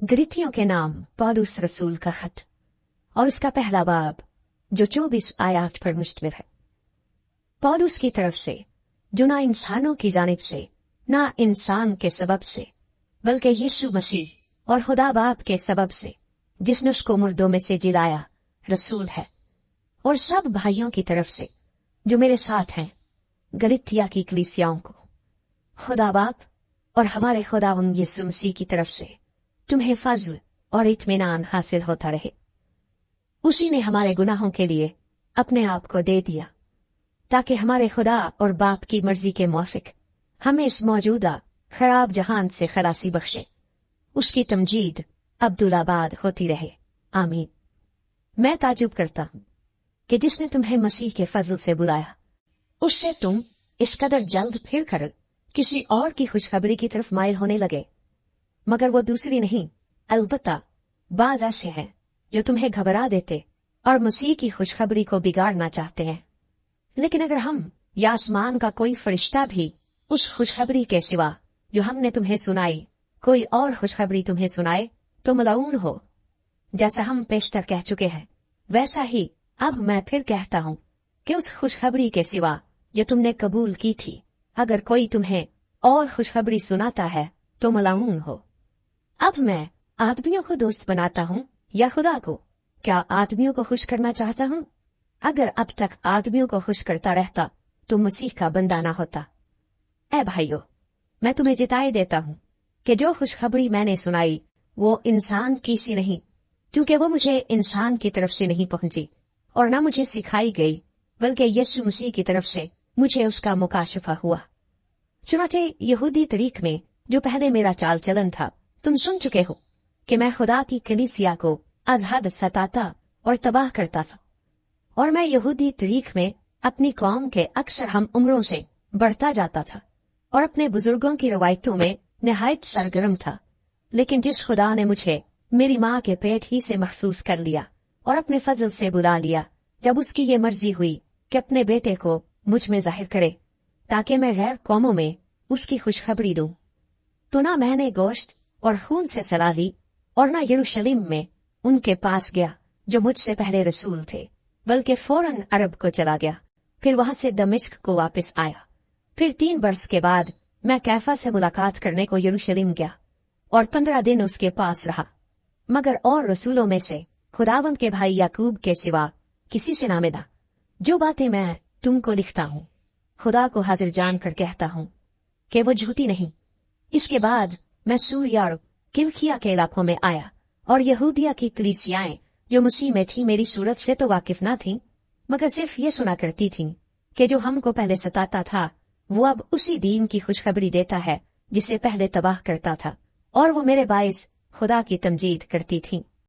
गलातियों के नाम पौलुस रसूल का खत और उसका पहला बाब जो 24 आयत पर मुश्तमिल है। पौलुस की तरफ से, जो ना इंसानों की जानिब से ना इंसान के सबब से बल्कि यीशु मसीह और खुदा बाप के सबब से जिसने उसको मुर्दों में से जिलाया रसूल है, और सब भाइयों की तरफ से जो मेरे साथ हैं गलातिया की कलीसियाओं को खुदा बाप और हमारे खुदावंद यीशु मसीह की तरफ से तुम्हें फजल और इत्मीनान हासिल होता रहे। उसी ने हमारे गुनाहों के लिए अपने आप को दे दिया ताकि हमारे खुदा और बाप की मर्जी के मुआफिक हमें इस मौजूदा खराब जहान से खलासी बख्शे। उसकी तमजीद अब्दुलाबाद होती रहे, आमीन। मैं ताजुब करता हूं कि जिसने तुम्हें मसीह के फजल से बुलाया उससे तुम इस कदर जल्द फिर कर किसी और की खुशखबरी की तरफ माइल होने लगे, मगर वो दूसरी नहीं, अलबत्ता बाज ऐसे हैं जो तुम्हें घबरा देते और मसीह की खुशखबरी को बिगाड़ना चाहते हैं। लेकिन अगर हम या आसमान का कोई फरिश्ता भी उस खुशखबरी के सिवा जो हमने तुम्हें सुनाई कोई और खुशखबरी तुम्हें सुनाए तो मलऊन हो। जैसा हम पेशतर कह चुके हैं वैसा ही अब मैं फिर कहता हूं कि उस खुशखबरी के सिवा जो तुमने कबूल की थी अगर कोई तुम्हें और खुशखबरी सुनाता है तो मलऊन हो। अब मैं आदमियों को दोस्त बनाता हूं या खुदा को? क्या आदमियों को खुश करना चाहता हूं? अगर अब तक आदमियों को खुश करता रहता तो मसीह का बंदा ना होता। ऐ भाइयों, मैं तुम्हें जिताए देता हूं कि जो खुशखबरी मैंने सुनाई वो इंसान की सी नहीं, क्योंकि वो मुझे इंसान की तरफ से नहीं पहुंची और न मुझे सिखाई गई, बल्कि यीशु मसीह की तरफ से मुझे उसका मुकाशफा हुआ। चुनाचे यहूदी तरीक में जो पहले मेरा चाल चलन था तुम सुन चुके हो कि मैं खुदा की कलीसिया को अजहद सताता और तबाह करता था, और मैं यहूदी तरीक में अपनी कौम के अक्सर हम उम्रों से बढ़ता जाता था और अपने बुजुर्गों की रवायतों में निहायत सरगर्म था। लेकिन जिस खुदा ने मुझे मेरी माँ के पेट ही से महसूस कर लिया और अपने फजल से बुला लिया, जब उसकी ये मर्जी हुई कि अपने बेटे को मुझ में जाहिर करे ताकि मैं गैर कौमों में उसकी खुशखबरी दूं, तो ना मैंने गोश्त और खून से सलाह ली और ना यरूशलेम में उनके पास गया जो मुझसे पहले रसूल थे, बल्कि फौरन अरब को चला गया, फिर वहां से दमिश्क को वापस आया। फिर 3 बरस के बाद मैं कैफा से मुलाकात करने को यरूशलेम गया और 15 दिन उसके पास रहा, मगर और रसूलों में से खुदावंद के भाई याकूब के सिवा किसी से ना मिला। जो बातें मैं तुमको लिखता हूँ खुदा को हाजिर जान कर कहता हूँ कि वो झूठी नहीं। इसके बाद मैं सूरिया और किलकिया के इलाकों में आया और यहूदिया की कलीसियाएं जो मसीह में थी मेरी सूरत से तो वाकिफ ना थी, मगर सिर्फ ये सुना करती थीं कि जो हमको पहले सताता था वो अब उसी दीन की खुशखबरी देता है जिसे पहले तबाह करता था, और वो मेरे बाइस खुदा की तमजीद करती थीं।